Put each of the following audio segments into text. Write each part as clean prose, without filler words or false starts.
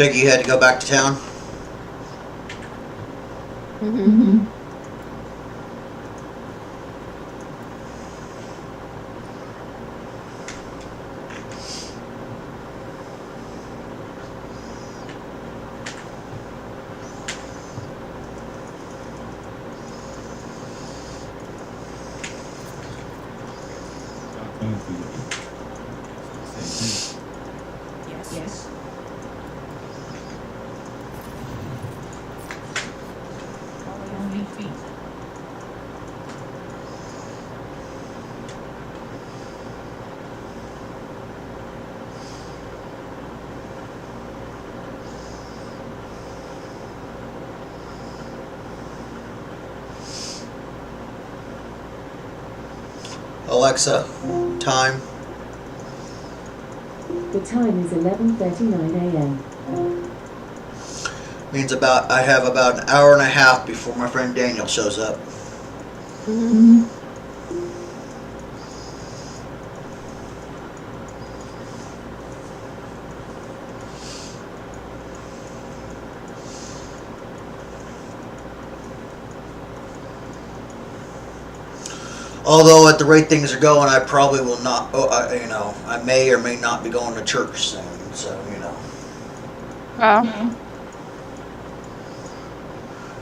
Think you had to go back to town? Mm-hmm. Yes. Only feet. Alexa, time. The time is 11:39 a.m. Means I have about an hour and a half before my friend Daniel shows up. Mm-hmm. Although at the rate things are going, I probably will not. I may or may not be going to church soon. So Oh.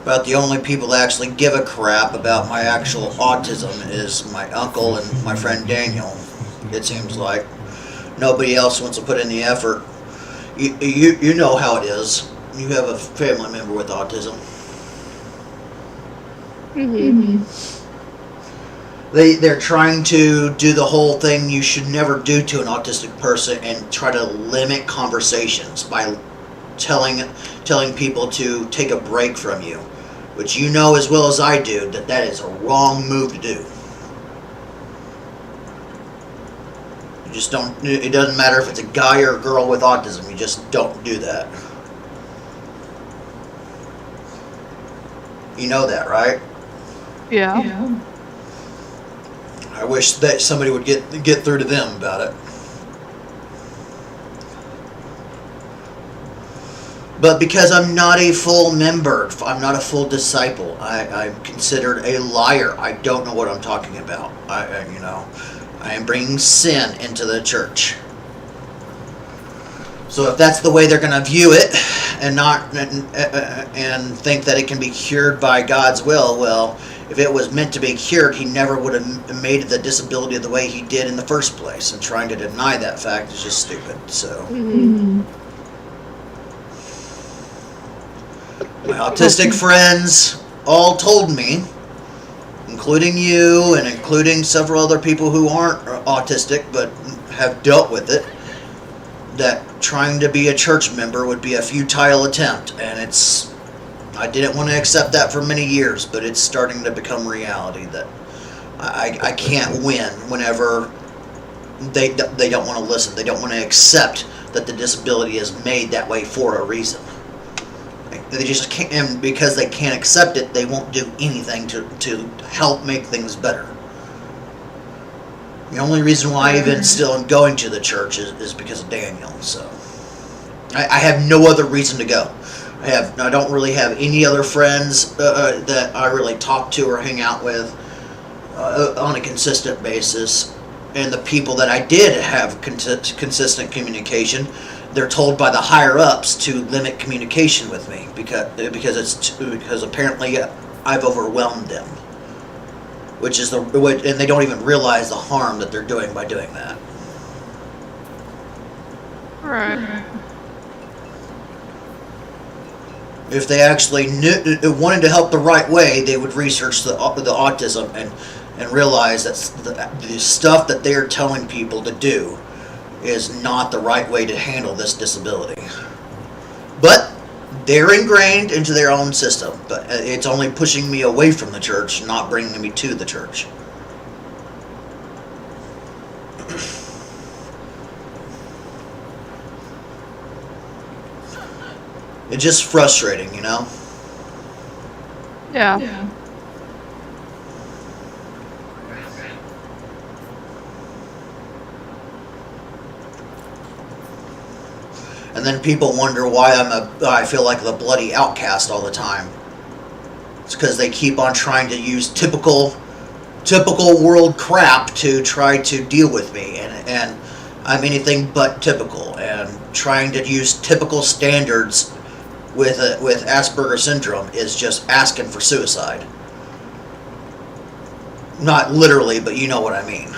About the only people that actually give a crap about my actual autism is my uncle and my friend Daniel. It seems like nobody else wants to put in the effort. You know how it is. You have a family member with autism. Mm-hmm. They're trying to do the whole thing you should never do to an autistic person and try to limit conversations by telling people to take a break from you, which you know as well as I do that is a wrong move to do. You just don't. It doesn't matter if it's a guy or a girl with autism. You just don't do that. You know that, right? Yeah. I wish that somebody would get through to them about it. But because I'm not a full member, I'm not a full disciple, I'm considered a liar. I don't know what I'm talking about. I am bringing sin into the church. So if that's the way they're going to view it, and think that it can be cured by God's will, well, if it was meant to be cured, he never would have made the disability the way he did in the first place. And trying to deny that fact is just stupid. So my autistic friends all told me, including you and including several other people who aren't autistic but have dealt with it, that trying to be a church member would be a futile attempt, and I didn't want to accept that for many years, but it's starting to become reality that I can't win whenever they don't want to listen. They don't want to accept that the disability is made that way for a reason. They just can't, and because they can't accept it, they won't do anything to help make things better. The only reason why I even still am going to the church is because of Daniel. So I have no other reason to go. I don't really have any other friends that I really talk to or hang out with on a consistent basis. And the people that I did have consistent communication, they're told by the higher ups to limit communication with me because apparently I've overwhelmed them. And they don't even realize the harm that they're doing by doing that. Right. If they actually wanted to help the right way, they would research the autism and realize that the stuff that they're telling people to do is not the right way to handle this disability. But they're ingrained into their own system. But it's only pushing me away from the church, not bringing me to the church. It's just frustrating, you know? Yeah. And then people wonder why I feel like the bloody outcast all the time. It's because they keep on trying to use typical world crap to try to deal with me, and I'm anything but typical, and trying to use typical standards with Asperger's syndrome is just asking for suicide. Not literally, but you know what I mean.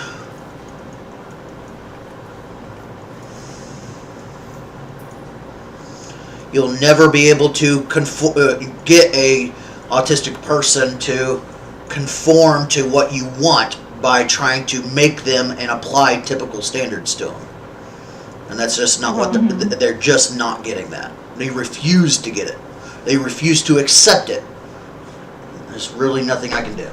You'll never be able to get a autistic person to conform to what you want by trying to make them and apply typical standards to them. And that's just not what they're just not getting that. They refuse to get it. They refuse to accept it. There's really nothing I can do.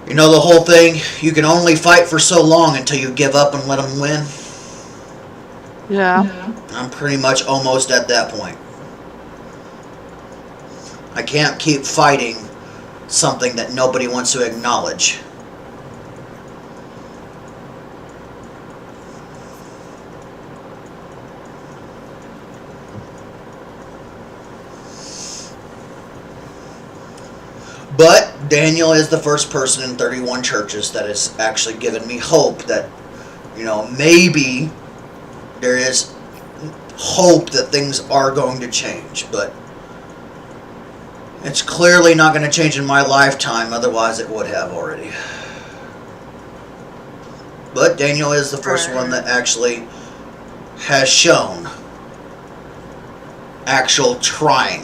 You know the whole thing, you can only fight for so long until you give up and let them win? Yeah. I'm pretty much almost at that point. I can't keep fighting something that nobody wants to acknowledge. But Daniel is the first person in 31 churches that has actually given me hope that, maybe there is hope that things are going to change. But it's clearly not going to change in my lifetime, otherwise it would have already. But Daniel is the first one that actually has shown actual trying.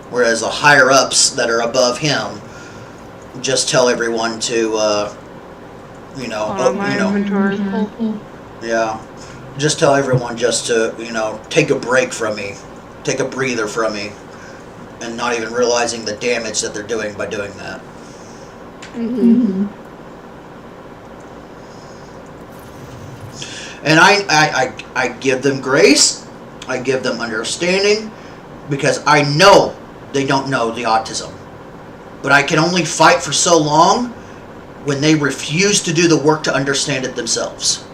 Whereas the higher-ups that are above him just tell everyone to, Inventory is full. yeah, just tell everyone just to, take a break from me, take a breather from me, and not even realizing the damage that they're doing by doing that. Mm-hmm. And I give them grace, I give them understanding, because I know they don't know the autism. But I can only fight for so long when they refuse to do the work to understand it themselves.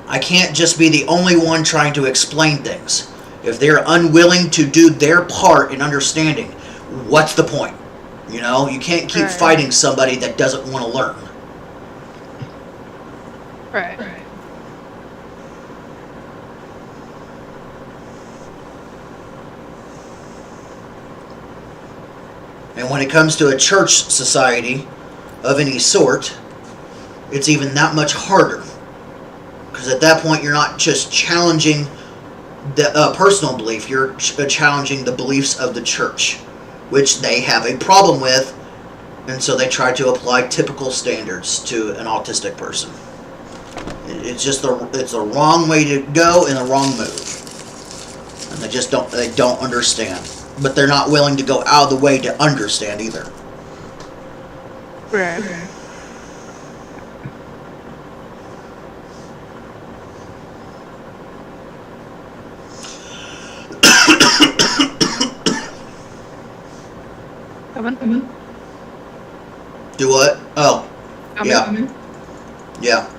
I can't just be the only one trying to explain things. If they're unwilling to do their part in understanding, what's the point? You can't keep fighting somebody that doesn't want to learn. Right. And when it comes to a church society of any sort, it's even that much harder. Because at that point, you're not just challenging the personal belief, you're challenging the beliefs of the church, which they have a problem with, and so they try to apply typical standards to an autistic person. It's just it's the wrong way to go and the wrong move. And they don't understand. But they're not willing to go out of the way to understand either. Right. Coming. Do what? Oh, yeah. Coming. Yeah.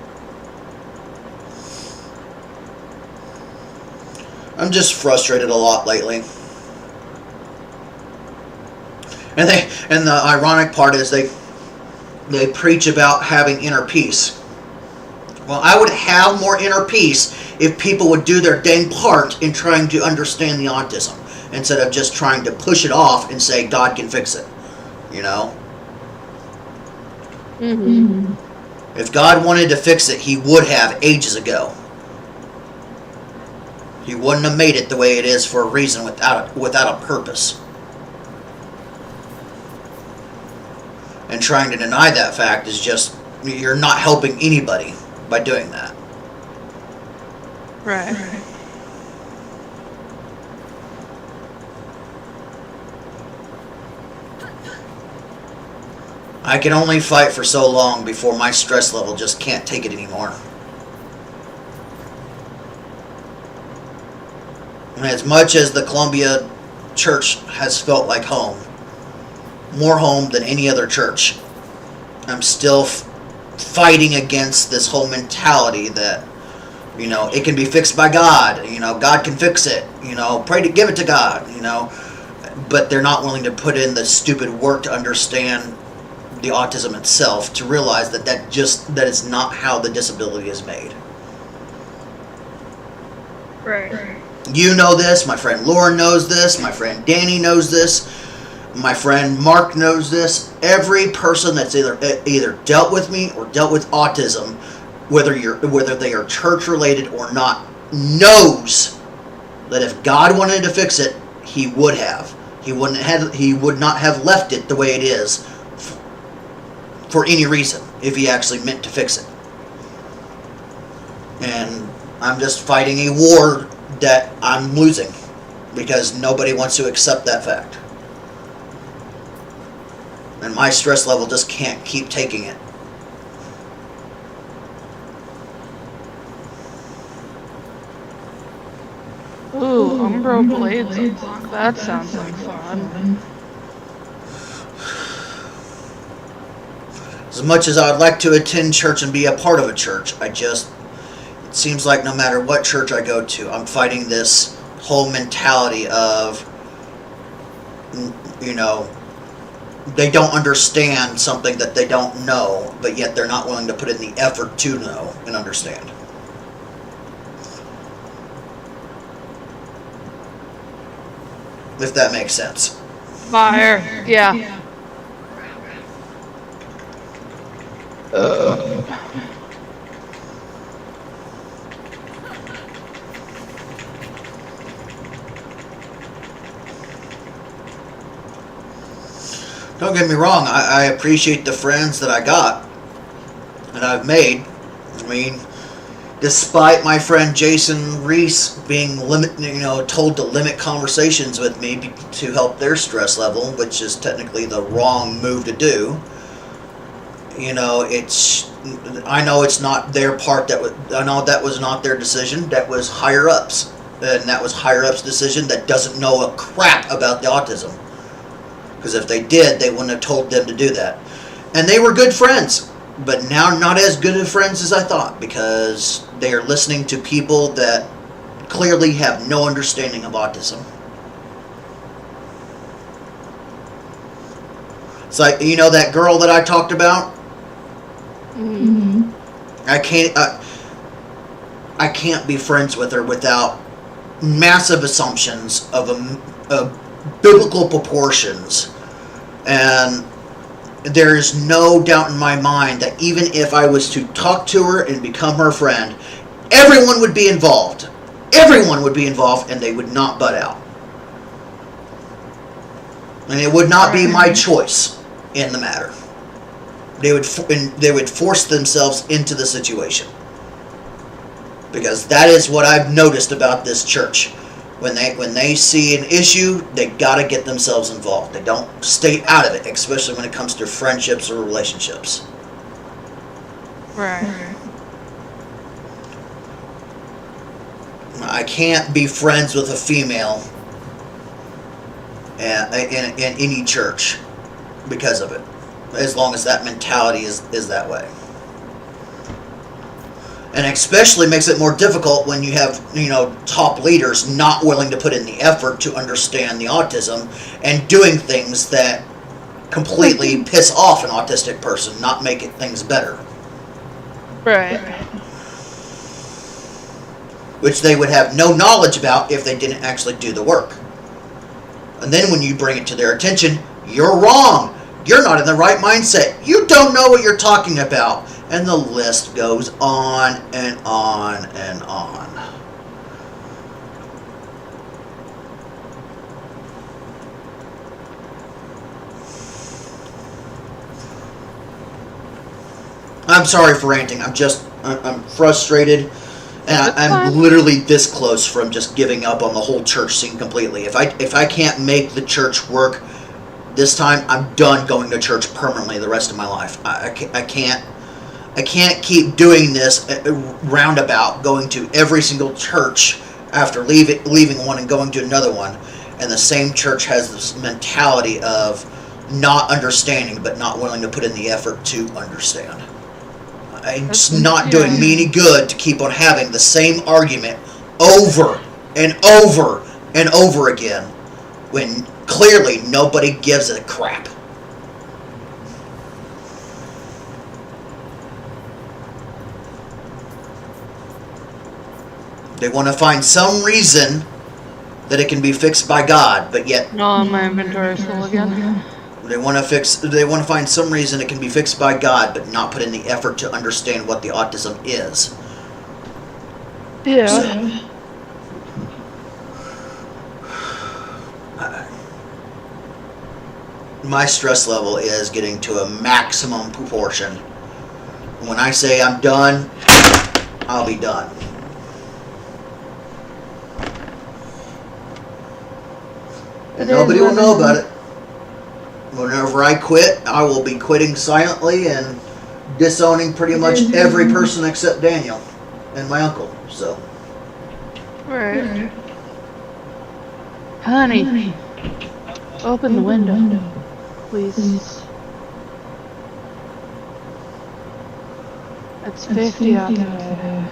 I'm just frustrated a lot lately. And the ironic part is they preach about having inner peace. Well, I would have more inner peace if people would do their dang part in trying to understand the autism, instead of just trying to push it off and say God can fix it. Mm-hmm. If God wanted to fix it, He would have ages ago. He wouldn't have made it the way it is for a reason, without a purpose. And trying to deny that fact is just, you're not helping anybody by doing that. Right. I can only fight for so long before my stress level just can't take it anymore. And as much as the Columbia Church has felt like home, more home than any other church. I'm still fighting against this whole mentality that, you know, it can be fixed by God. You know, God can fix it. You know, pray to give it to God. You know, but they're not willing to put in the stupid work to understand the autism itself, to realize that that is not how the disability is made. Right. You know this. My friend Lauren knows this. My friend Danny knows this. My friend Mark knows this. Every person that's either dealt with me or dealt with autism, whether they are church related or not, knows that if God wanted to fix it, He would have. He would not have left it the way it is for any reason if He actually meant to fix it. And I'm just fighting a war that I'm losing because nobody wants to accept that fact. And my stress level just can't keep taking it. Ooh, Umbro Blades Unlock. That sounds like fun. As much as I'd like to attend church and be a part of a church, it seems like no matter what church I go to, I'm fighting this whole mentality of, you know, they don't understand something that they don't know, but yet they're not willing to put in the effort to know and understand. If that makes sense. Fire. Yeah. Don't get me wrong, I appreciate the friends that I got and I've made. I mean, despite my friend Jason Reese being told to limit conversations with me to help their stress level, which is technically the wrong move to do. You know, I know it's not their part. I know that was not their decision. That was higher ups, and that was higher ups' decision that doesn't know a crap about the autism. Because if they did, they wouldn't have told them to do that. And they were good friends, but now not as good of friends as I thought, because they are listening to people that clearly have no understanding of autism. It's like, you know, that girl that I talked about? Mm-hmm. I can't be friends with her without massive assumptions of biblical proportions. And there's no doubt in my mind that even if I was to talk to her and become her friend, everyone would be involved. Everyone would be involved, and they would not butt out. And it would not be my choice in the matter. They would force themselves into the situation. Because that is what I've noticed about this church. When they see an issue, they gotta get themselves involved. They don't stay out of it, especially when it comes to friendships or relationships. Right. I can't be friends with a female in any church because of it, as long as that mentality is that way. And especially makes it more difficult when you have, top leaders not willing to put in the effort to understand the autism and doing things that completely piss off an autistic person, not make things better. Right. Which they would have no knowledge about if they didn't actually do the work. And then when you bring it to their attention, you're wrong. You're not in the right mindset. You don't know what you're talking about. And the list goes on and on and on. I'm sorry for ranting. I'm frustrated. And I'm literally this close from just giving up on the whole church scene completely. If I can't make the church work this time, I'm done going to church permanently the rest of my life. I can't keep doing this roundabout, going to every single church after leaving one and going to another one. And the same church has this mentality of, not understanding, but not willing to put in the effort to understand. It's That's- not doing yeah. me any good to keep on having the same argument over and over and over again when clearly nobody gives a crap. They want to find some reason that it can be fixed by God, but yet No, my inventory is full again. they want to find some reason it can be fixed by God, but not put in the effort to understand what the autism is. Yeah. My stress level is getting to a maximum proportion. When I say I'm done, I'll be done. And nobody will know about it. Whenever I quit, I will be quitting silently and disowning pretty much every person except Daniel and my uncle. So, Right. Honey, open the window, please. It's 50 out there.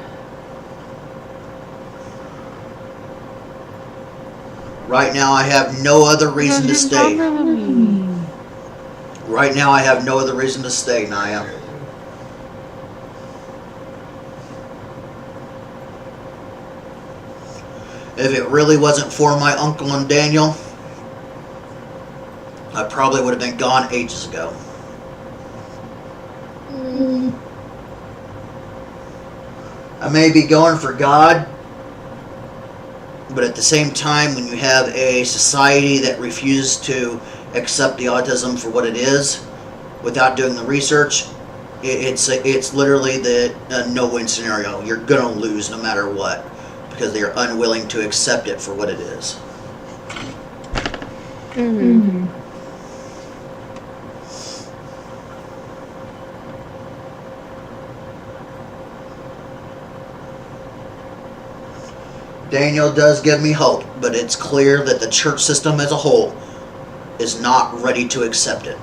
right now I have no other reason to stay. Right now I have no other reason to stay, Naya. If it really wasn't for my uncle and Daniel, I probably would have been gone ages ago. I may be going for God, but at the same time, when you have a society that refuses to accept the autism for what it is, without doing the research, it's literally the no-win scenario. You're gonna lose no matter what, because they are unwilling to accept it for what it is. Mm-hmm. Daniel does give me hope, but it's clear that the church system as a whole is not ready to accept it.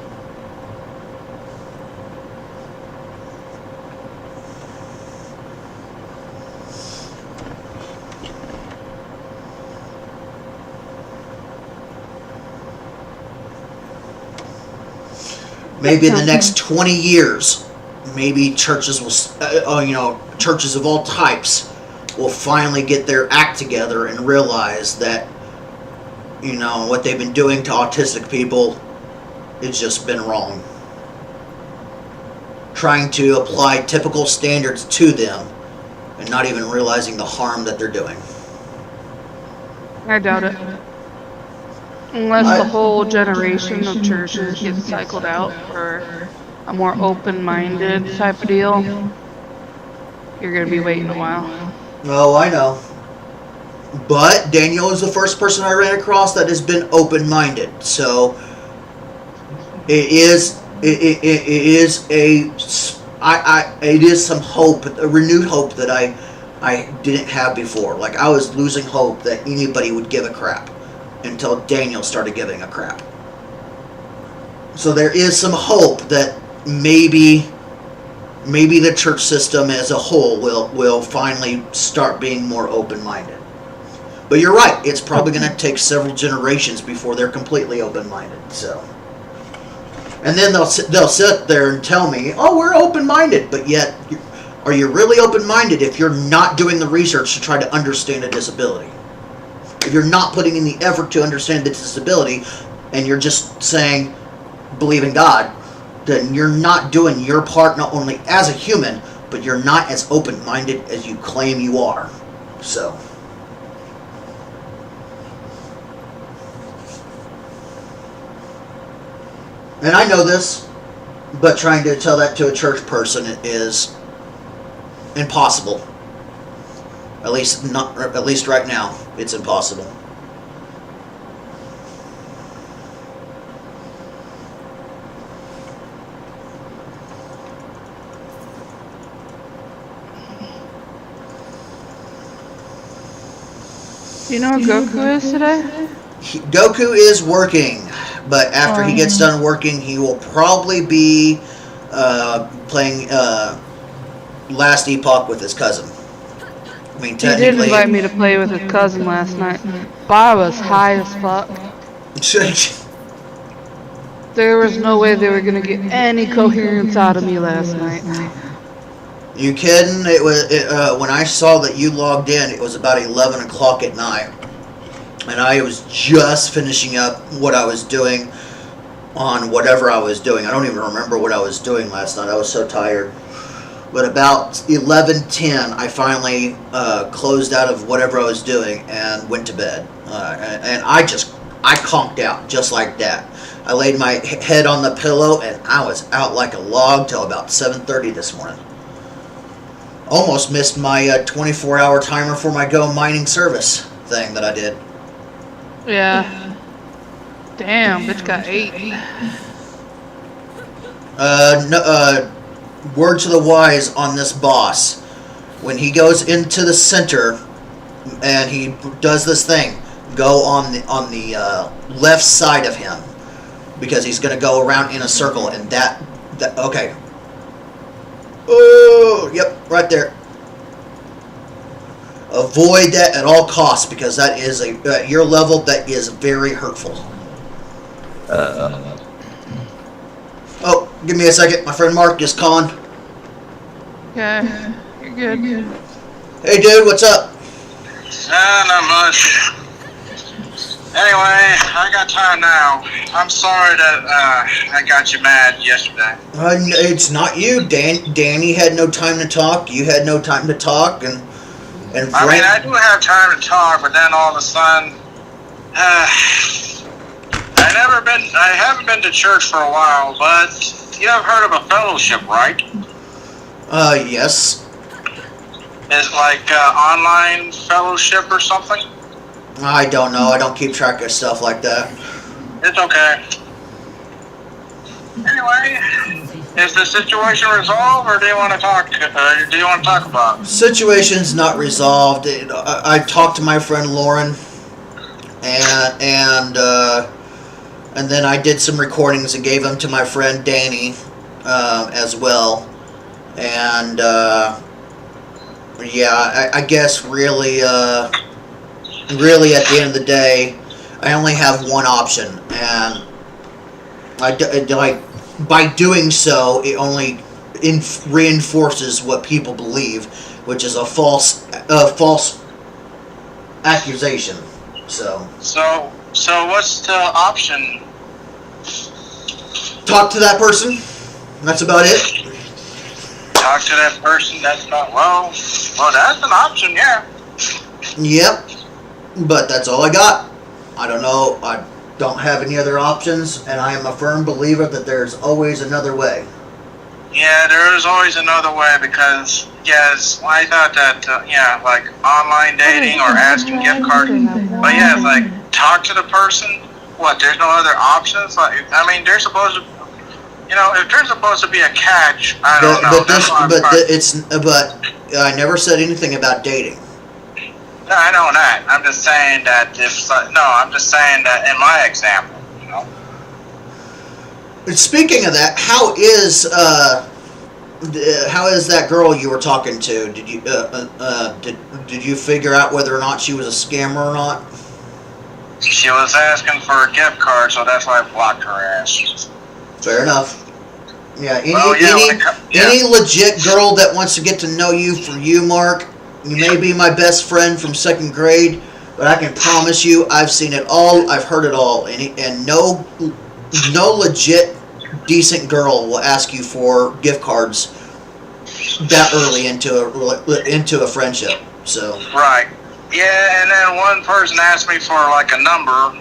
Maybe in the next 20 years, maybe churches will, churches of all types will finally get their act together and realize that, what they've been doing to autistic people has just been wrong. Trying to apply typical standards to them and not even realizing the harm that they're doing. I doubt it. Unless the whole generation of churches gets cycled out for a more open-minded type of deal, you're gonna be waiting a while. Oh, I know. But Daniel is the first person I ran across that has been open-minded. So it is some hope, a renewed hope that I didn't have before. Like, I was losing hope that anybody would give a crap until Daniel started giving a crap. So there is some hope that maybe the church system as a whole will finally start being more open-minded. But you're right, it's probably going to take several generations before they're completely open-minded. So, and then they'll sit there and tell me, "Oh, we're open-minded," but yet, are you really open-minded if you're not doing the research to try to understand a disability? If you're not putting in the effort to understand the disability, and you're just saying, "Believe in God," then you're not doing your part, not only as a human, but you're not as open-minded as you claim you are. So, and I know this, but trying to tell that to a church person is impossible. At least right now, it's impossible. Do you know what Goku is today? Goku is working. But after he gets done working, he will probably be playing Last Epoch with his cousin. I mean, He did technically, invite me to play with his cousin last night, but I was high as fuck. There was no way they were gonna get any coherence out of me last night. You kidding? It was when I saw that you logged in. It was about 11 o'clock at night, and I was just finishing up what I was doing on whatever I was doing. I don't even remember what I was doing last night. I was so tired. But about 11:10, I finally closed out of whatever I was doing and went to bed. And I conked out just like that. I laid my head on the pillow and I was out like a log till about 7:30 this morning. Almost missed my 24-hour timer for my Go mining service thing that I did. Yeah. Damn, bitch got 8. Word to the wise on this boss. When he goes into the center and he does this thing, go on the left side of him, because he's going to go around in a circle, and that okay. Oh, yep, right there. Avoid that at all costs, because that is at your level, that is very hurtful. Oh, give me a second. My friend Mark just calling. Okay, you're good. Hey, dude, what's up? Not much. Anyway, I got time now. I'm sorry that I got you mad yesterday. It's not you, Danny had no time to talk. You had no time to talk, and I mean, I do have time to talk, but then all of a sudden, I haven't been to church for a while, but you have heard of a fellowship, right? Yes. It's like online fellowship or something. I don't know. I don't keep track of stuff like that. It's okay. Anyway, is the situation resolved, or do you want to talk? Do you want to talk about it? Situation's not resolved. I talked to my friend Lauren, and then I did some recordings and gave them to my friend Danny as well. And yeah, I guess really at the end of the day, I only have one option, and by doing so, it only reinforces what people believe, which is a false accusation. So what's the option? Talk to that person. That's about it. Talk to that person. That's not well. That's an option, yeah. Yep. But that's all I got. I don't know. I don't have any other options, and I am a firm believer that there's always another way. Yeah, there is always another way, because, yes, I thought that, like online dating or asking gift cards. But yeah, like, talk to the person. What, there's no other options? Like, I mean, they're supposed to, if there's supposed to be a catch, I don't know. But I never said anything about dating. No, I know that. I'm just saying that I'm just saying that in my example, Speaking of that, how is that girl you were talking to? Did you figure out whether or not she was a scammer or not? She was asking for a gift card, so that's why I blocked her ass. Fair enough. Yeah, any legit girl that wants to get to know you for you, Mark. You may be my best friend from 2nd grade, but I can promise you I've seen it all, I've heard it all, and no legit decent girl will ask you for gift cards that early into a friendship. So right, yeah, and then one person asked me for like a number,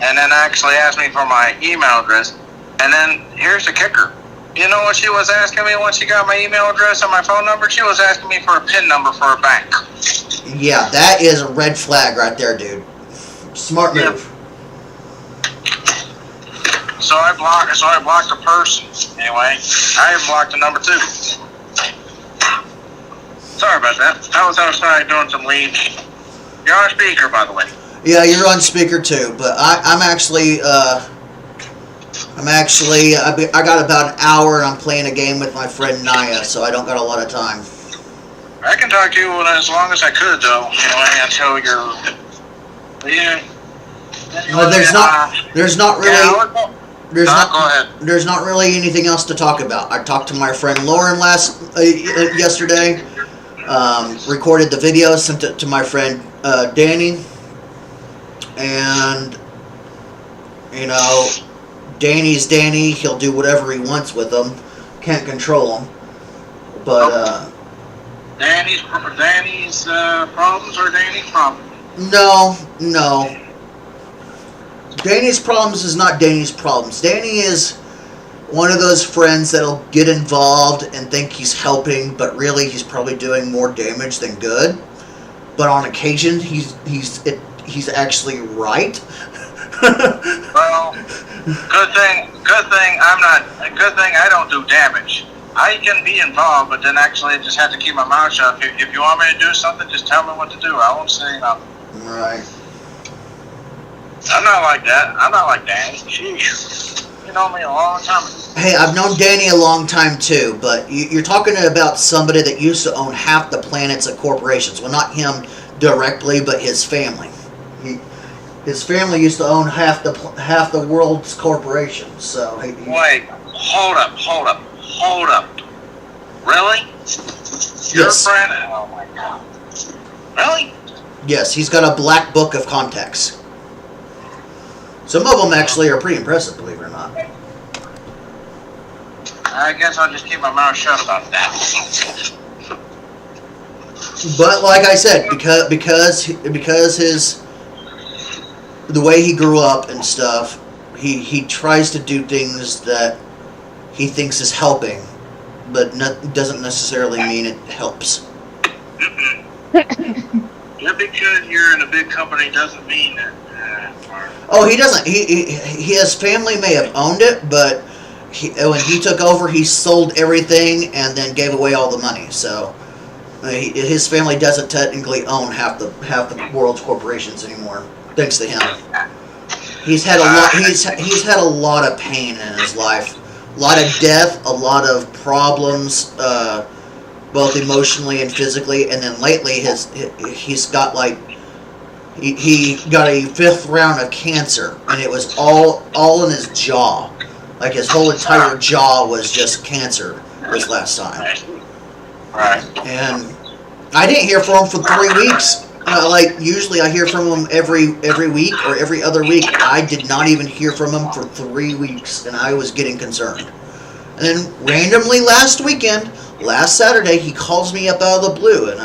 and then actually asked me for my email address, and then here's the kicker. You know what she was asking me once she got my email address and my phone number? She was asking me for a PIN number for a bank. Yeah, that is a red flag right there, dude. Smart move. Yeah. So I blocked the person. Anyway, I blocked the number too. Sorry about that. I was outside doing some weeds. You're on speaker, by the way. Yeah, you're on speaker too, but I'm actually I'm actually, I got about an hour and I'm playing a game with my friend Naya, so I don't got a lot of time. I can talk to you as long as I could, though. Anyway, until you're. Yeah. Well, there's not really, Yeah, there's go not, ahead. there's not really anything else to talk about. I talked to my friend Lauren yesterday, recorded the video, sent it to my friend Danny, and you know, Danny's Danny. He'll do whatever he wants with them. Can't control him, but Danny's problems or Danny's problems? no. Danny's problems is not Danny's problems. Danny is one of those friends that'll get involved and think he's helping, but really he's probably doing more damage than good. But on occasion, he's actually right. Well, good thing I don't do damage. I can be involved, but then actually I just have to keep my mouth shut. If you want me to do something, just tell me what to do. I won't say nothing. Right. I'm not like that. I'm not like Danny. Sheesh. You know me a long time. Hey, I've known Danny a long time too, but you're talking about somebody that used to own half the planets of corporations. Well, not him directly, but his family. His family used to own half the world's corporations. So Wait, hold up. Really? Your Yes. friend? Oh my God. Really? Yes, he's got a black book of contacts. Some of them actually are pretty impressive, believe it or not. I guess I'll just keep my mouth shut about that. But like I said, because the way he grew up and stuff, he tries to do things that he thinks is helping, but doesn't necessarily mean it helps. Just because you're in a big company doesn't mean that. Oh, he doesn't. His family may have owned it, but when he took over, he sold everything and then gave away all the money. So his family doesn't technically own half the world's corporations anymore, thanks to him. He's had a lot. He's had a lot of pain in his life, a lot of death, a lot of problems, both emotionally and physically. And then lately, he's got like. He got a 5th round of cancer, and it was all in his jaw. Like his whole entire jaw was just cancer this last time. Right. And I didn't hear from him for 3 weeks. Like usually I hear from him every week or every other week. I did not even hear from him for 3 weeks, and I was getting concerned. And then randomly last Saturday, he calls me up out of the blue, and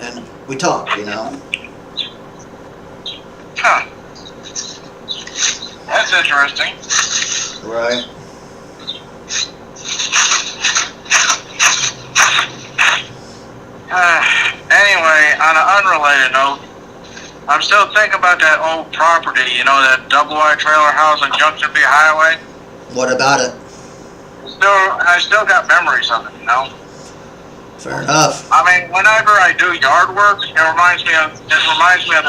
and we talk, Huh. That's interesting. Right. Anyway, on an unrelated note, I'm still thinking about that old property, that double wide trailer house on Junction B Highway. What about it? I still got memories of it, Fair enough. I mean, whenever I do yard work, it reminds me of the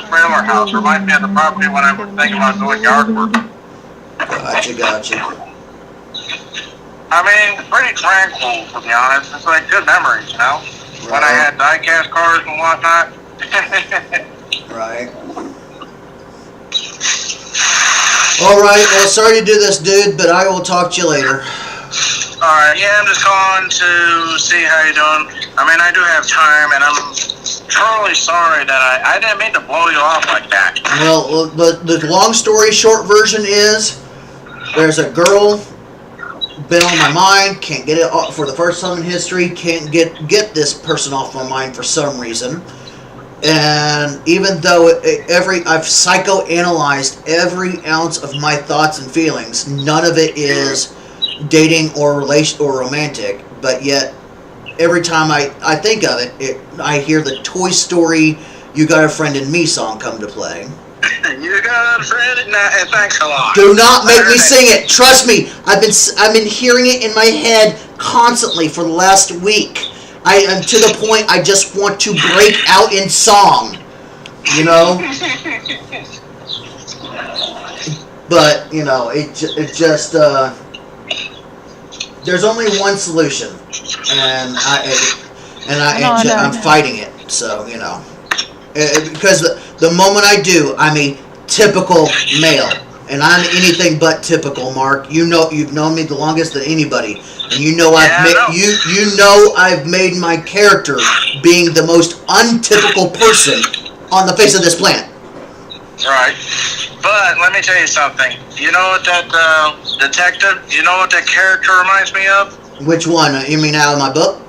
trailer house. It reminds me of the property when I'm thinking about doing yard work. Gotcha. I mean, it's pretty tranquil, to be honest. It's like good memories, when I had die-cast cars and whatnot. Right. Alright, well, sorry to do this, dude, but I will talk to you later. Alright, yeah, I'm just calling to see how you're doing. I mean, I do have time, and I'm truly sorry that I didn't mean to blow you off like that. Well, the long story short version is, there's a girl been on my mind, can't get it off for the first time in history, can't get this person off my mind for some reason. And even though I've psychoanalyzed every ounce of my thoughts and feelings, none of it is dating or romantic, but yet every time I think of it, I hear the Toy Story "You Got a Friend in Me" song come to play. You got a friend in that, thanks a lot. Do not make me sing it. Trust me, I've been hearing it in my head constantly for the last week. I am to the point I just want to break out in song. But it just there's only one solution, and I'm fighting it. So because the moment I do, I'm a typical male, and I'm anything but typical. Mark, you've known me the longest than anybody, and I've made my character being the most untypical person on the face of this planet. Right. But let me tell you something. You know what that detective? You know what that character reminds me of? Which one? You mean out of my book?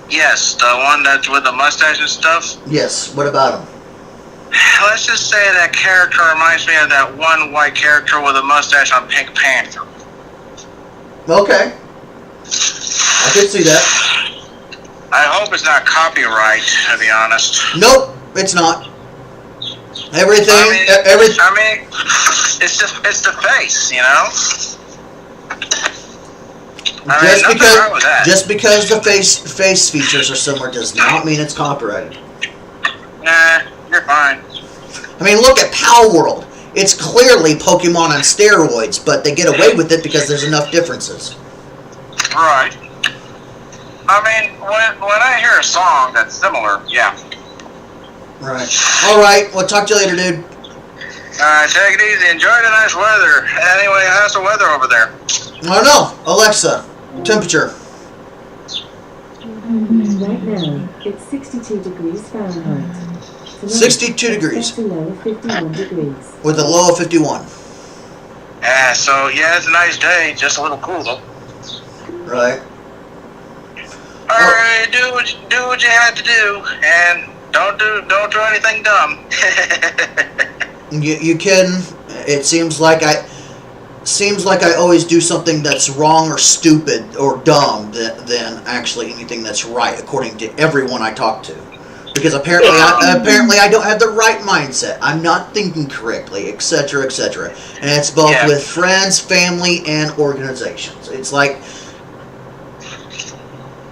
Yes, the one that's with the mustache and stuff. Yes. What about him? Let's just say that character reminds me of that one white character with a mustache on Pink Panther. Okay. I could see that. I hope it's not copyright, to be honest. Nope, it's not. Everything. I mean, it's the face, Just because the face features are similar does not mean it's copyrighted. Nah, you're fine. I mean, look at Power World. It's clearly Pokemon on steroids, but they get away with it because there's enough differences. Right. I mean, when I hear a song that's similar, yeah. Right. All right. Well, talk to you later, dude. Alright, take it easy. Enjoy the nice weather. Anyway, how's the weather over there? I don't know. Alexa, temperature. Right now, it's 62 degrees Fahrenheit. Tonight, 62 degrees. It's a low of 51 degrees. With a low of 51. Yeah, so, it's a nice day. Just a little cool, though. Right. Alright, do what you had to do, and don't do anything dumb. You kidding? It seems like I always do something that's wrong or stupid or dumb than actually anything that's right, according to everyone I talk to. Because apparently I don't have the right mindset. I'm not thinking correctly, etc., etc. And it's both with friends, family, and organizations. It's like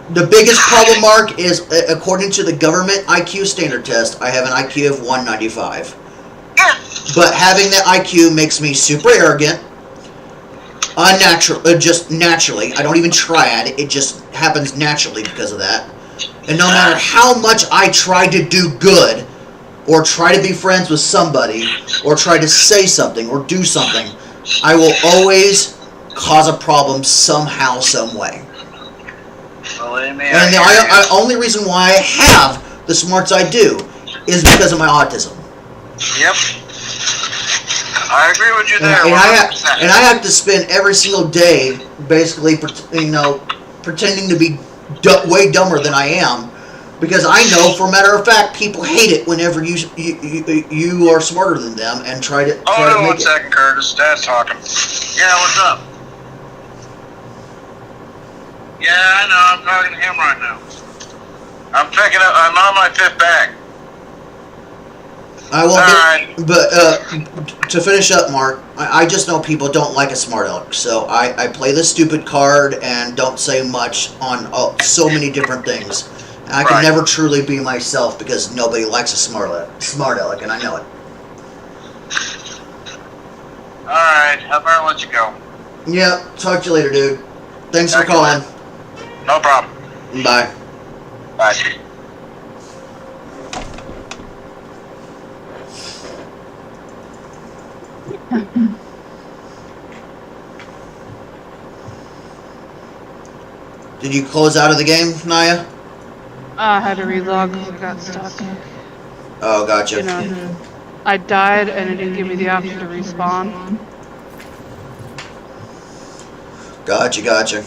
the biggest problem, Mark, is according to the government IQ standard test, I have an IQ of 195. But having that IQ makes me super arrogant, unnatural, just naturally. I don't even try at it. It just happens naturally because of that. And no matter how much I try to do good, or try to be friends with somebody, or try to say something, or do something, I will always cause a problem somehow, some way. Believe me, And the only reason why I have the smarts I do is because of my autism. Yep. I agree with you there. And I have to spend every single day basically, pretending to be way dumber than I am, because I know, for a matter of fact, people hate it whenever you are smarter than them and try to. Hold on one second, Curtis. Dad's talking. Yeah, what's up? Yeah, I know. I'm talking to him right now. I'm picking up. I'm on my 5th bag. I won't get, but to finish up, Mark, I just know people don't like a smart aleck, so I play the stupid card and don't say much on so many different things. And I can never truly be myself because nobody likes a smart aleck, and I know it. Alright, I better let you go. Yeah, talk to you later, dude. Thanks for calling. No problem. Bye. Bye. Did you close out of the game, Naya? I had to relog because I got stuck. Oh, gotcha. I died and it didn't give me the option to respawn. Gotcha.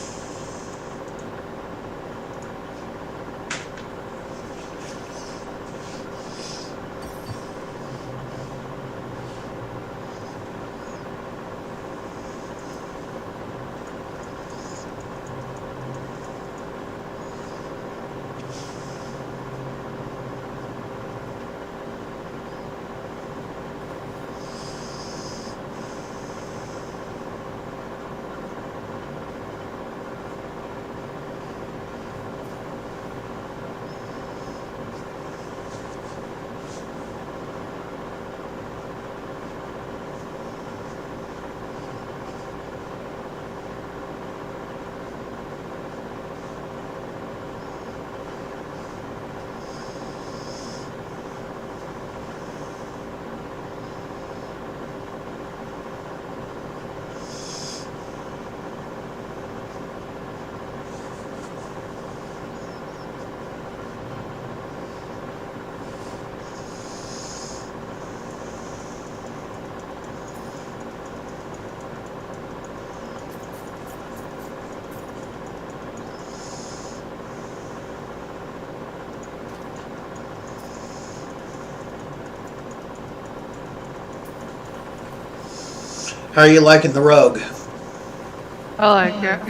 How are you liking the Rogue? I like it.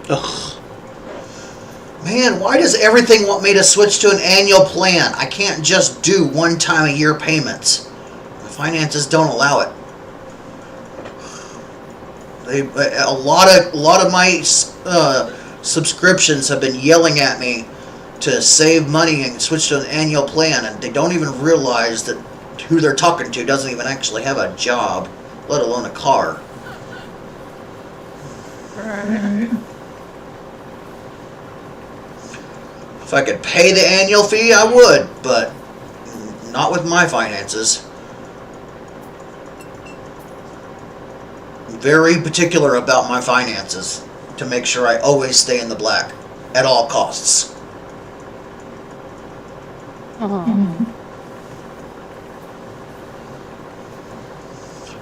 Ugh. Man, why does everything want me to switch to an annual plan? I can't just do one time a year payments. My finances don't allow it. A lot of my subscriptions have been yelling at me to save money and switch to an annual plan, and they don't even realize that who they're talking to doesn't even actually have a job, let alone a car. Right. If I could pay the annual fee, I would, but not with my finances. I'm very particular about my finances to make sure I always stay in the black at all costs.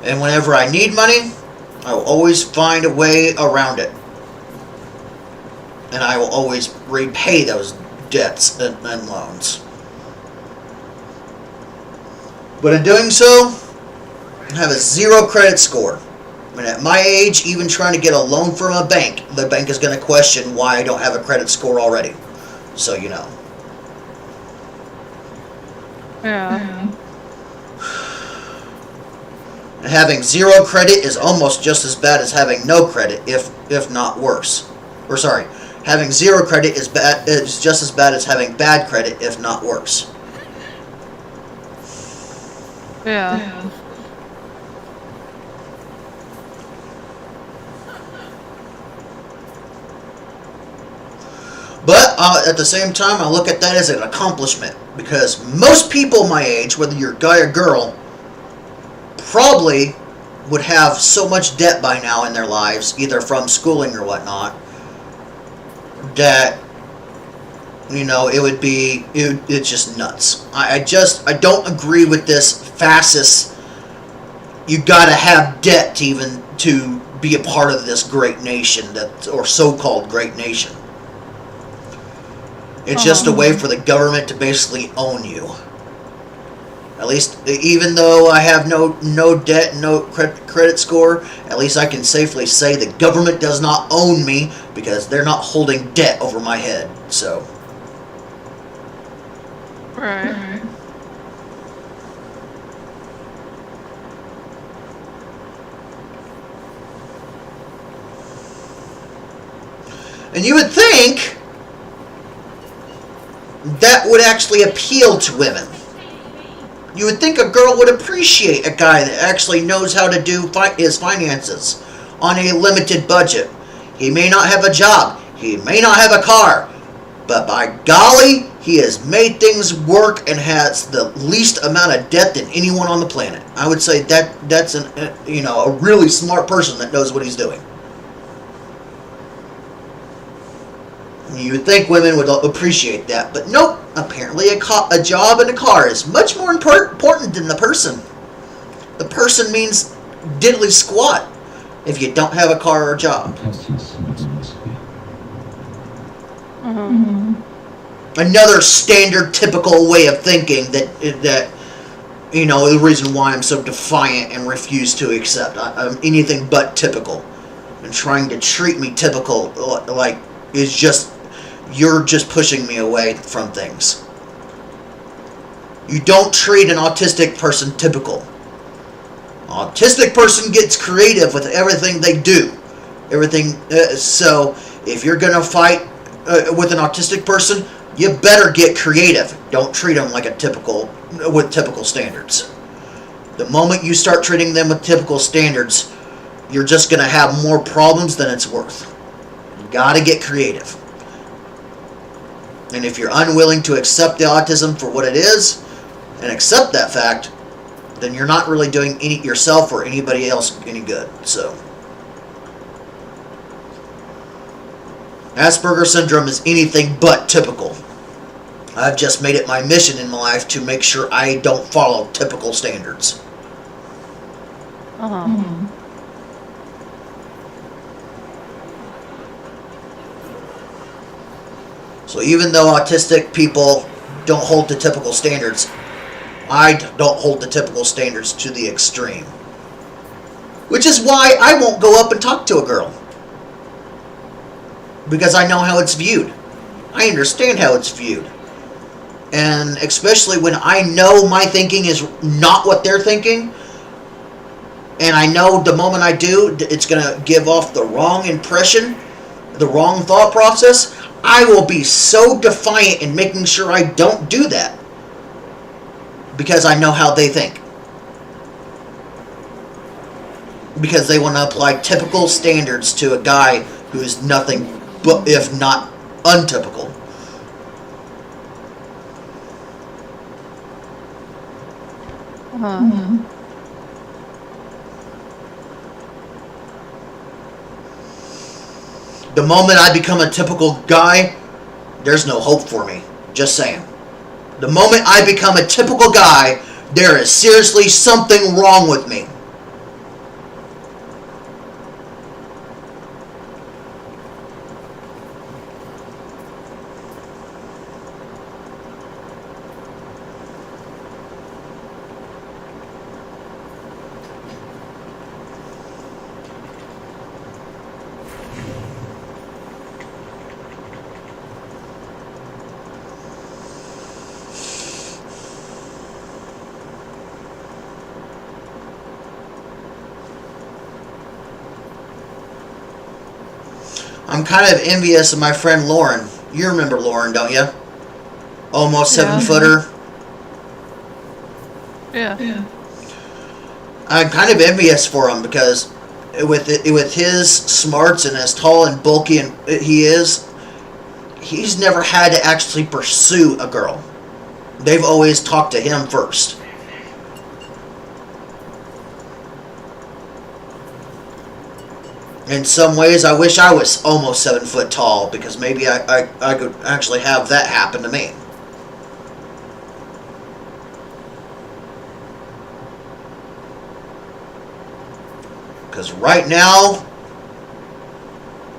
And whenever I need money, I will always find a way around it. And I will always repay those debts and loans. But in doing so, I have a 0 credit score. And at my age, even trying to get a loan from a bank, the bank is going to question why I don't have a credit score already. So you know. Yeah. And having 0 credit is almost just as bad as having no credit, if not worse. Or sorry, having 0 credit is just as bad as having bad credit, if not worse. Yeah. But at the same time, I look at that as an accomplishment, because most people my age, whether you're a guy or girl, probably would have so much debt by now in their lives, either from schooling or whatnot, that, you know, it's just nuts. I don't agree with this FAFSA. You gotta have debt to be a part of this great nation, or so-called great nation. It's just a way for the government to basically own you. At least, even though I have no debt, no credit score, at least I can safely say the government does not own me, because they're not holding debt over my head. So. Right. And you would think that would actually appeal to women. You would think a girl would appreciate a guy that actually knows how to do his finances on a limited budget. He may not have a job, he may not have a car, but by golly, he has made things work and has the least amount of debt than anyone on the planet. I would say that's a really smart person that knows what he's doing. You would think women would appreciate that, but nope. Apparently a job and a car is much more important than the person. The person means diddly squat if you don't have a car or a job. Another standard typical way of thinking that the reason why I'm so defiant and refuse to accept. I'm anything but typical. And trying to treat me typical, like, is just, you're just pushing me away from things. You don't treat an autistic person typical. An autistic person gets creative with everything they do. So, if you're going to fight with an autistic person, you better get creative. Don't treat them like with typical standards. The moment you start treating them with typical standards, you're just going to have more problems than it's worth. You got to get creative. And if you're unwilling to accept the autism for what it is, and accept that fact, then you're not really doing yourself or anybody else any good. So, Asperger's syndrome is anything but typical. I've just made it my mission in my life to make sure I don't follow typical standards. So even though autistic people don't hold to typical standards, I don't hold the typical standards to the extreme. Which is why I won't go up and talk to a girl. Because I know how it's viewed. I understand how it's viewed. And especially when I know my thinking is not what they're thinking, and I know the moment I do, it's going to give off the wrong impression, the wrong thought process, I will be so defiant in making sure I don't do that. Because I know how they think. Because they want to apply typical standards to a guy who is nothing but, if not untypical. The moment I become a typical guy, there's no hope for me. Just saying. The moment I become a typical guy, there is seriously something wrong with me. I'm kind of envious of my friend Lauren. You remember Lauren, don't you? Almost 7-footer. Yeah. I'm kind of envious for him because with his smarts and as tall and bulky and he is, he's never had to actually pursue a girl. They've always talked to him first. In some ways, I wish I was almost 7 foot tall because maybe I could actually have that happen to me. Because right now,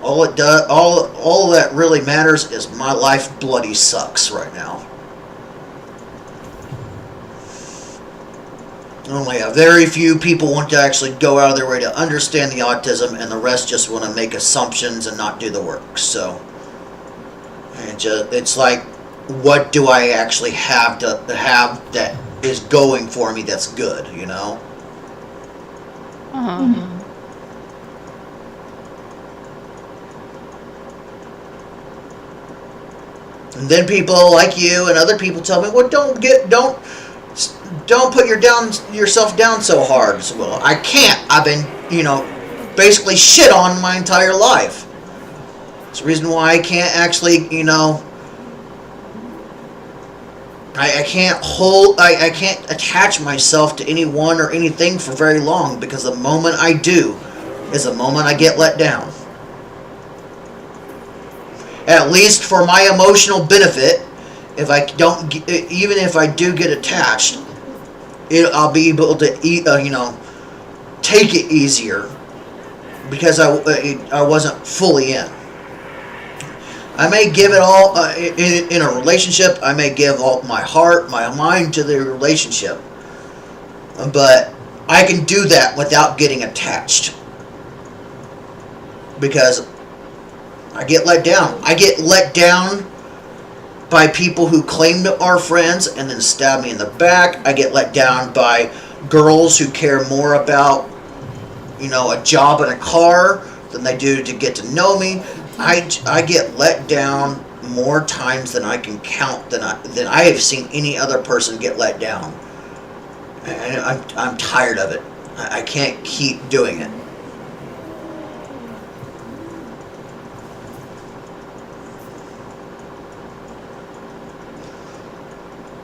all that really matters is my life bloody sucks right now. Only a very few people want to actually go out of their way to understand the autism, and the rest just want to make assumptions and not do the work. So, it's like, what do I actually have to have that is going for me that's good, you know? And then people like you and other people tell me, well, don't put yourself down so hard. So, well, I can't. I've been, basically shit on my entire life. It's the reason why I can't actually, I can't attach myself to anyone or anything for very long, because the moment I do is the moment I get let down. At least for my emotional benefit, even if I do get attached, I'll be able to take it easier because I wasn't fully in. I may give it all in a relationship. I may give all my heart, my mind to the relationship, But I can do that without getting attached. Because I get let down. I get let down by people who claim to are friends and then stab me in the back. I get let down by girls who care more about, a job and a car than they do to get to know me. I get let down more times than I can count than I have seen any other person get let down. And I'm tired of it. I can't keep doing it.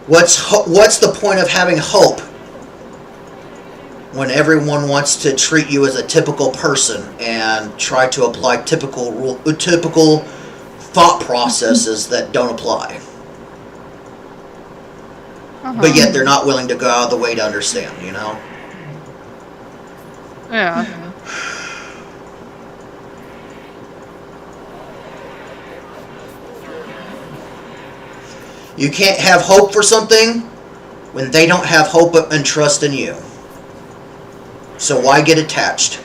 What's the point of having hope when everyone wants to treat you as a typical person and try to apply typical thought processes that don't apply? But yet they're not willing to go out of the way to understand, Yeah. You can't have hope for something when they don't have hope and trust in you. So why get attached?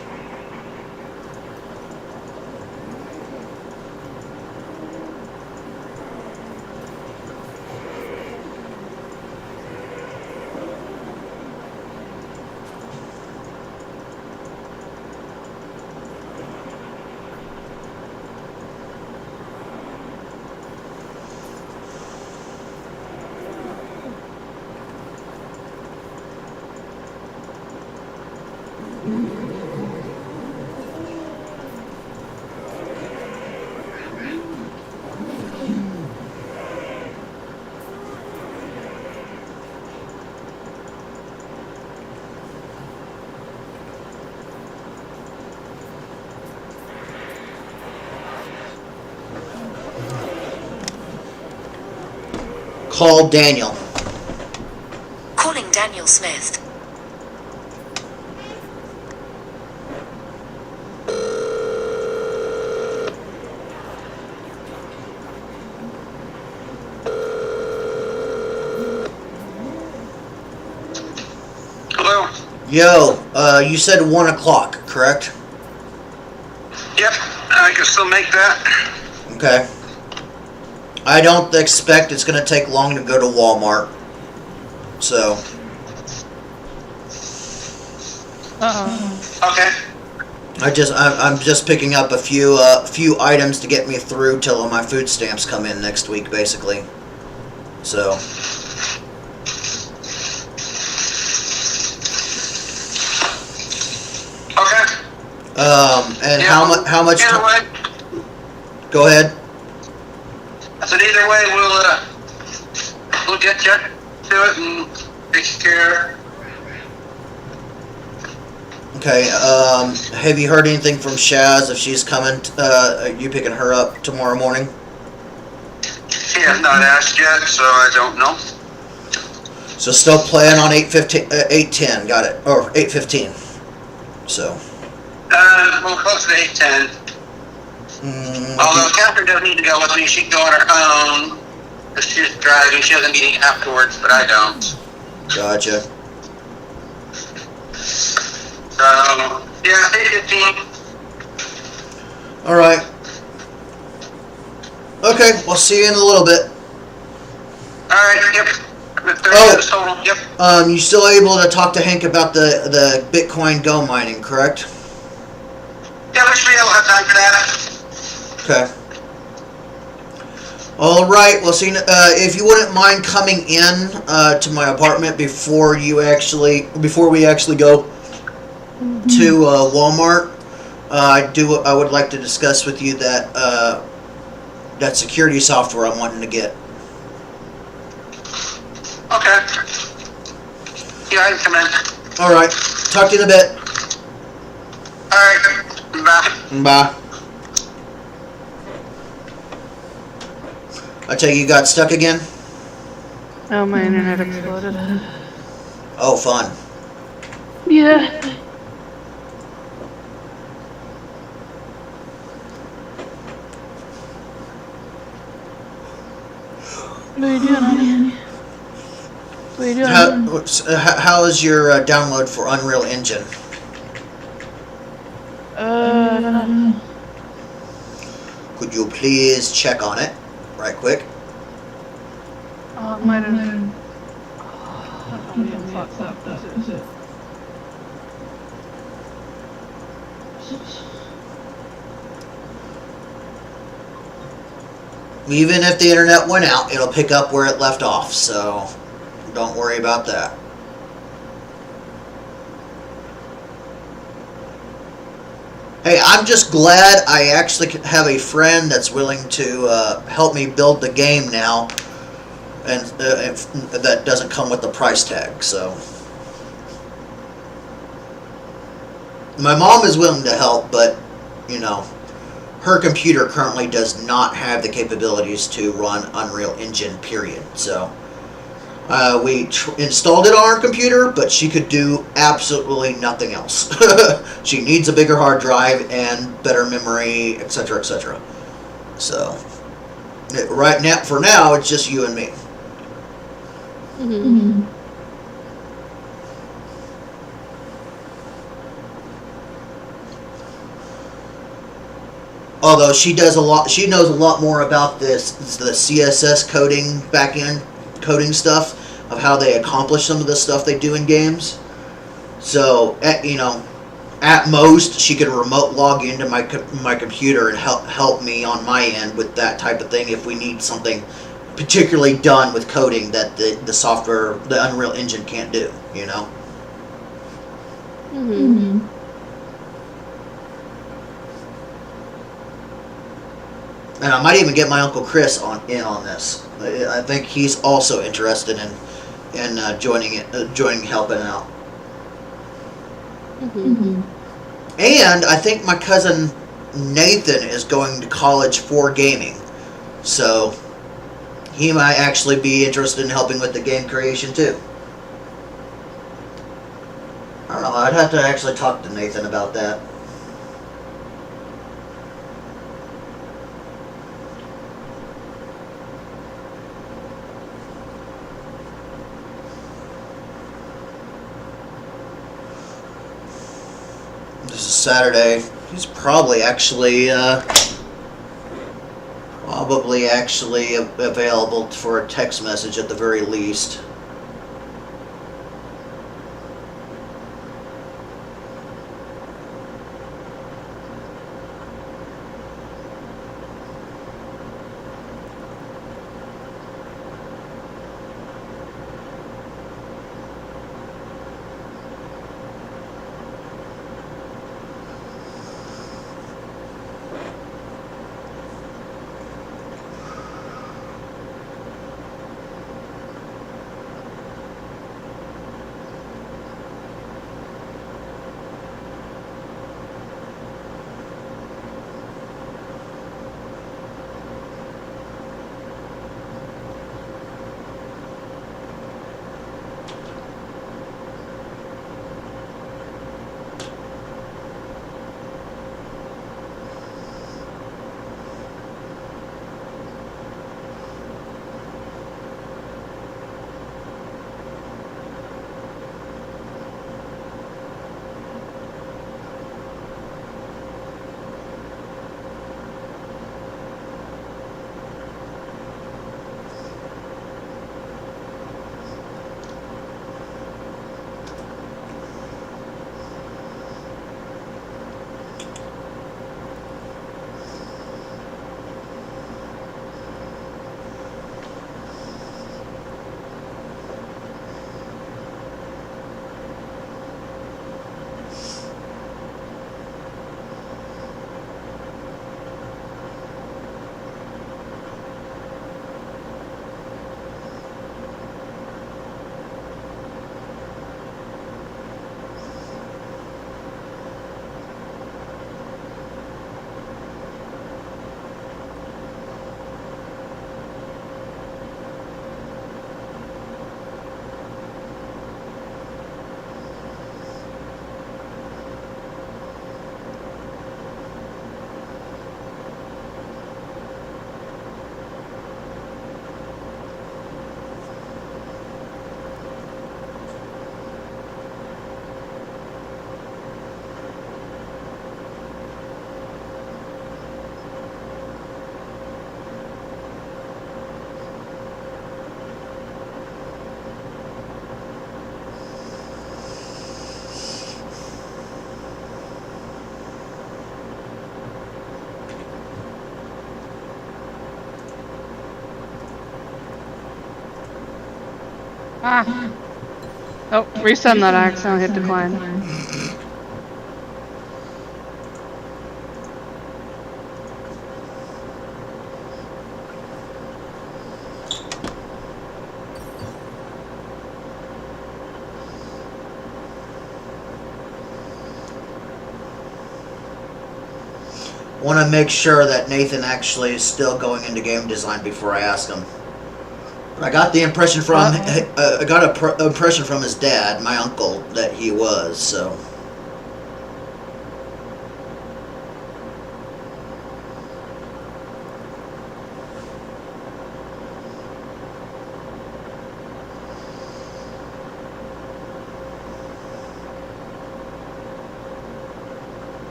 Call Daniel. Calling Daniel Smith. Hello? Yo, you said 1 o'clock, correct? Yep, I can still make that. Okay. I don't expect it's going to take long to go to Walmart. So. Okay. I'm just picking up a few items to get me through till my food stamps come in next week, basically. So. Okay. And Yeah, how much either time? way, Go ahead. I said either way, we'll get you to it and take care. Okay. Have you heard anything from Shaz if she's coming? Are you picking her up tomorrow morning? She has not asked yet, so I don't know. So still playing on 8:10. Got it. Or 8:15. So. We'll close to 8:10. Although Catherine doesn't need to go with me, she can go on her own. Because she's driving, she has a meeting afterwards, but I don't. Gotcha. So, yeah, 8:15. All right. Okay, we'll see you in a little bit. Alright, yep. 30 Oh. minutes total, yep. You still able to talk to Hank about the Bitcoin Go mining, correct? Yeah, we should be able to have time for that. Okay. All right. Well, see, if you wouldn't mind coming in to my apartment before we actually go to Walmart, I would like to discuss with you that security software I'm wanting to get. Okay. Yeah, I can come in. All right. Talk to you in a bit. Alright, bye. Bye. I tell you got stuck again? Oh, my internet exploded. Oh, fun. Yeah. What are you doing, honey? What are you doing? How is your download for Unreal Engine? Could you please check on it right quick? Might have. Fucked up, is it? Even if the internet went out, it'll pick up where it left off, so don't worry about that. Hey, I'm just glad I actually have a friend that's willing to help me build the game now, and that doesn't come with the price tag, so. My mom is willing to help, but, you know, her computer currently does not have the capabilities to run Unreal Engine, period. So we installed it on our computer, but she could do absolutely nothing else. She needs a bigger hard drive and better memory, etc., etc. So right now, for now, it's just you and me. Mm-hmm. Although she knows a lot more about the CSS coding, back-end coding stuff, of how they accomplish some of the stuff they do in games. So, at most, she could remote log into my computer and help me on my end with that type of thing if we need something particularly done with coding that the software, the Unreal Engine can't do, you know? Mm-hmm. And I might even get my Uncle Chris in on this. I think he's also interested in joining helping out. Mm-hmm. And I think my cousin Nathan is going to college for gaming, so he might actually be interested in helping with the game creation too. I don't know. I'd have to actually talk to Nathan about that. This is Saturday. He's probably actually available for a text message at the very least. Ah. Oh, resend that. I accidentally hit decline. Want to make sure that Nathan actually is still going into game design before I ask him. But I got the impression from I got a impression from his dad, my uncle, that he was. So.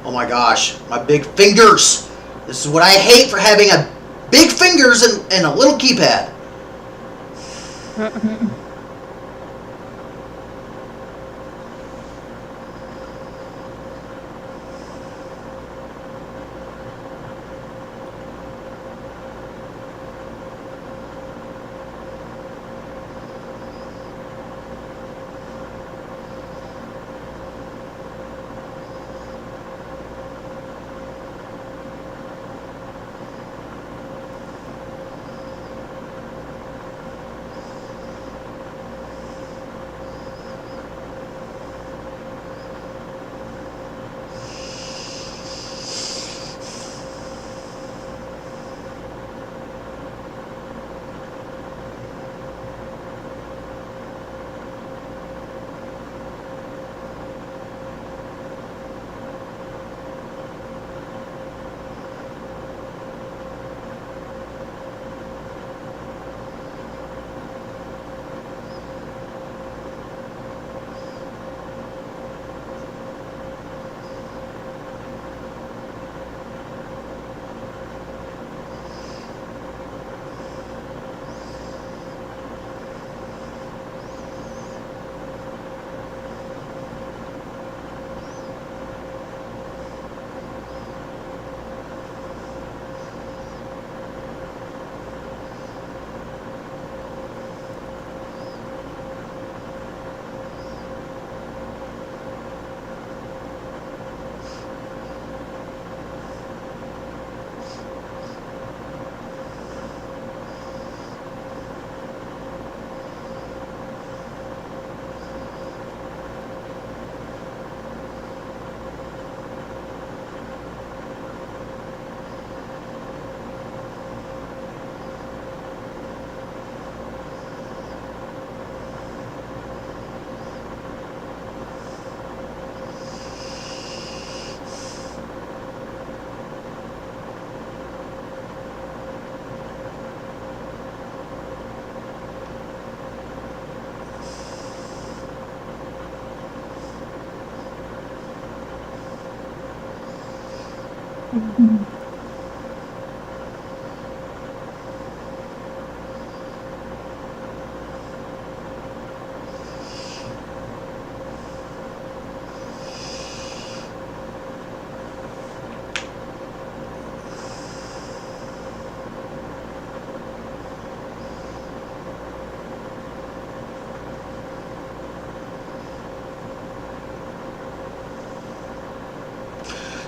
Oh my gosh, my big fingers! This is what I hate for having a big fingers and a little keypad.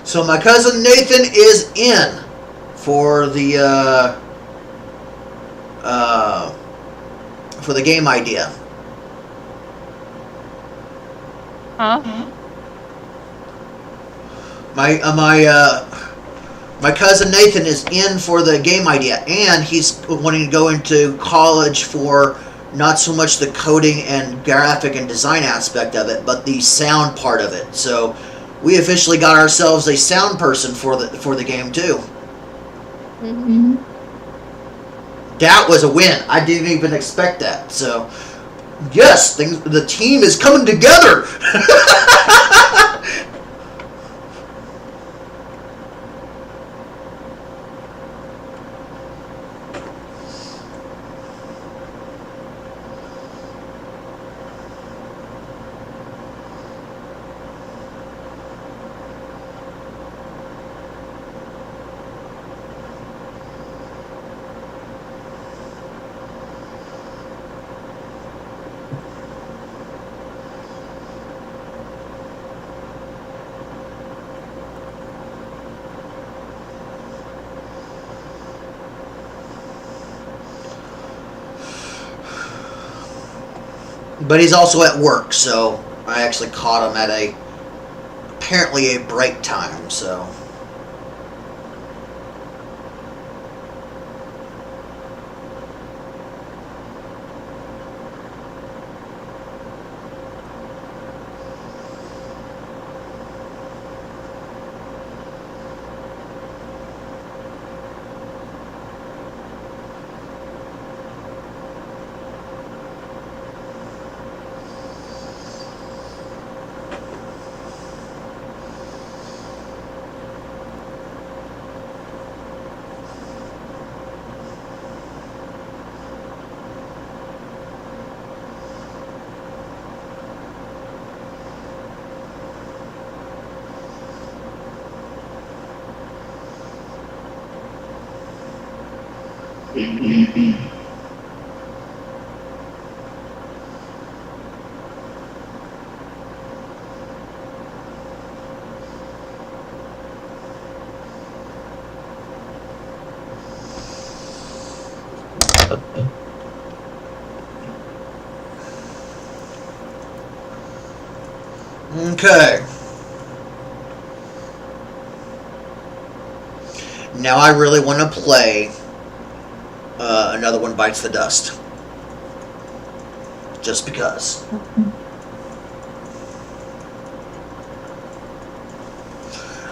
So my cousin Nathan is in for the game idea. Huh? My cousin Nathan is in for the game idea, and he's wanting to go into college for not so much the coding and graphic and design aspect of it, but the sound part of it. So we officially got ourselves a sound person for the game too. Mm-hmm. That was a win. I didn't even expect that. So yes, the team is coming together. But he's also at work, so I actually caught him at apparently a break time, so. Okay. Now I really want to play Another One Bites the Dust. Just because.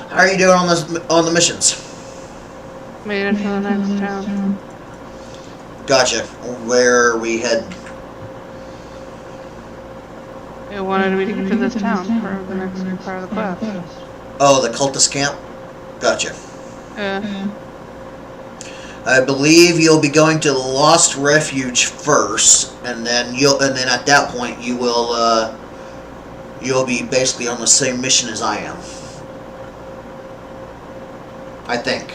How are you doing on the missions? Made it to the next town. Gotcha. Where we head? It wanted me to get to this town for the next part of the quest. Oh, the cultist camp? Gotcha. Yeah. I believe you'll be going to the Lost Refuge first, and then at that point you will you'll be basically on the same mission as I am. I think.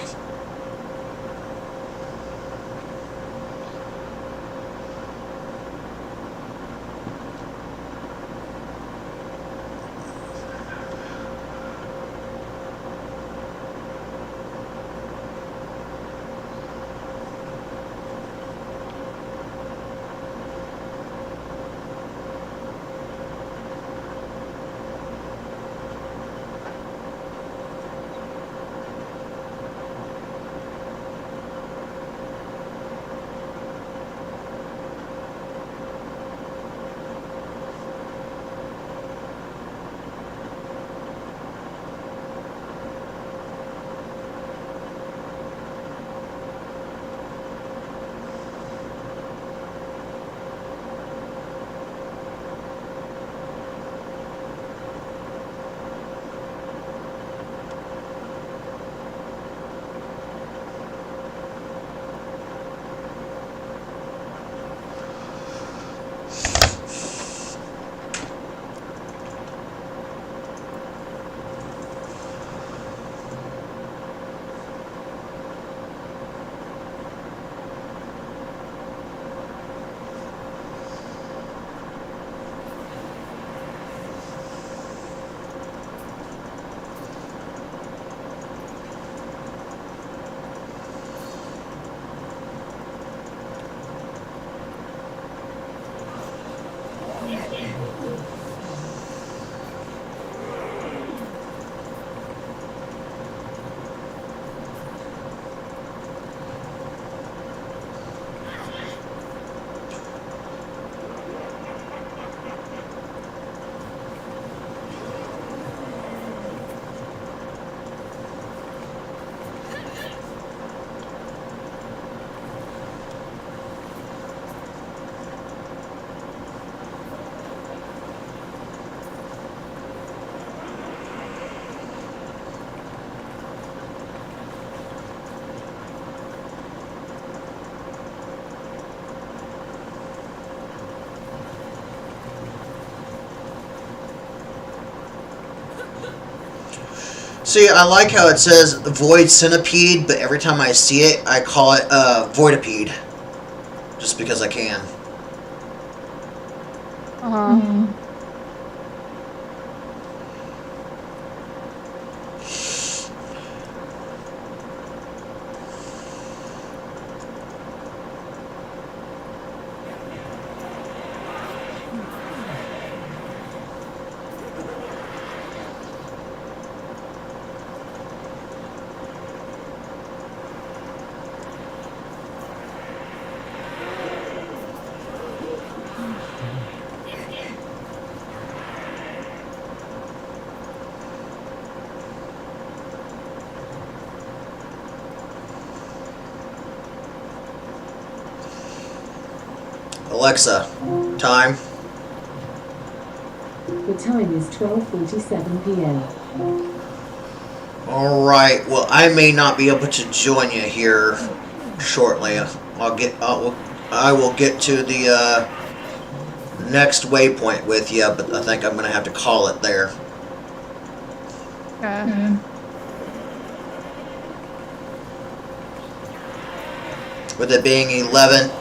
See, I like how it says Void Centipede, but every time I see it, I call it Voidipede. Just because I can. Alexa, time. The time is 12:47 p.m. Alright, well, I may not be able to join you here shortly. I will get to the next waypoint with you, but I think I'm going to have to call it there. Okay. With it being 11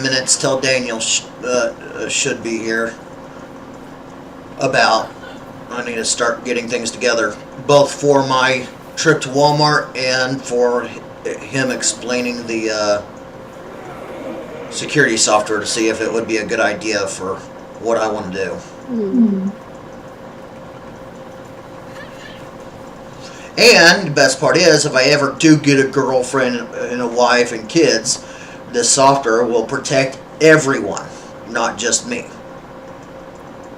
minutes till Daniel should be here. About. I need to start getting things together, both for my trip to Walmart and for him explaining the security software to see if it would be a good idea for what I want to do. And the best part is, if I ever do get a girlfriend and a wife and kids, this software will protect everyone, not just me.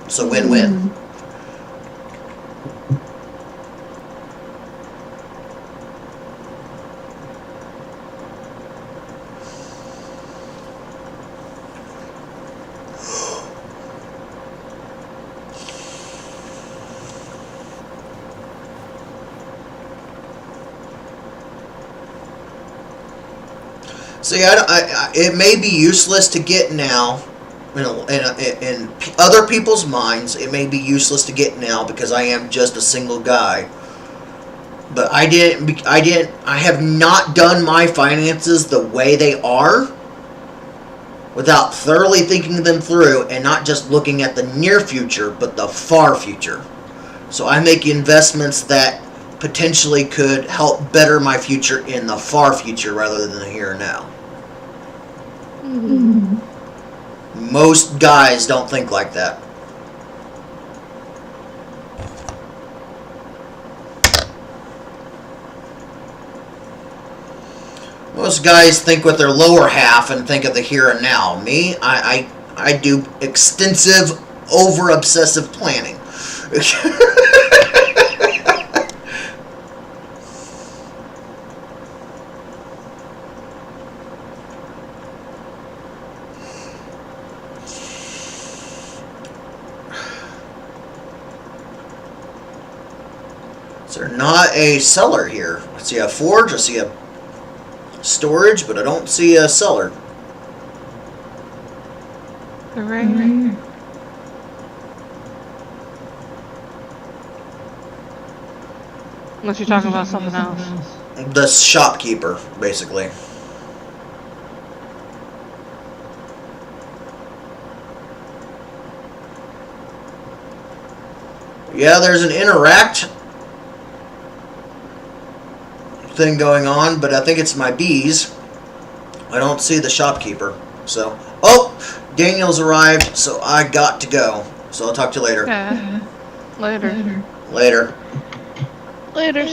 So win-win. See, it may be useless to get now. In other people's minds, it may be useless to get now because I am just a single guy. But I have not done my finances the way they are without thoroughly thinking them through and not just looking at the near future, but the far future. So I make investments that potentially could help better my future in the far future rather than the here and now. Most guys don't think like that. Most guys think with their lower half and think of the here and now. Me, I do extensive, over-obsessive planning. Is there not a cellar here? I see a forge, I see a storage, but I don't see a cellar. They're right here. Unless you're talking about something else. The shopkeeper, basically. Yeah, there's an interact thing going on, but I think it's my bees. I don't see the shopkeeper. So, oh, Daniel's arrived, so I got to go. So I'll talk to you later. Okay. Later. Later. Later.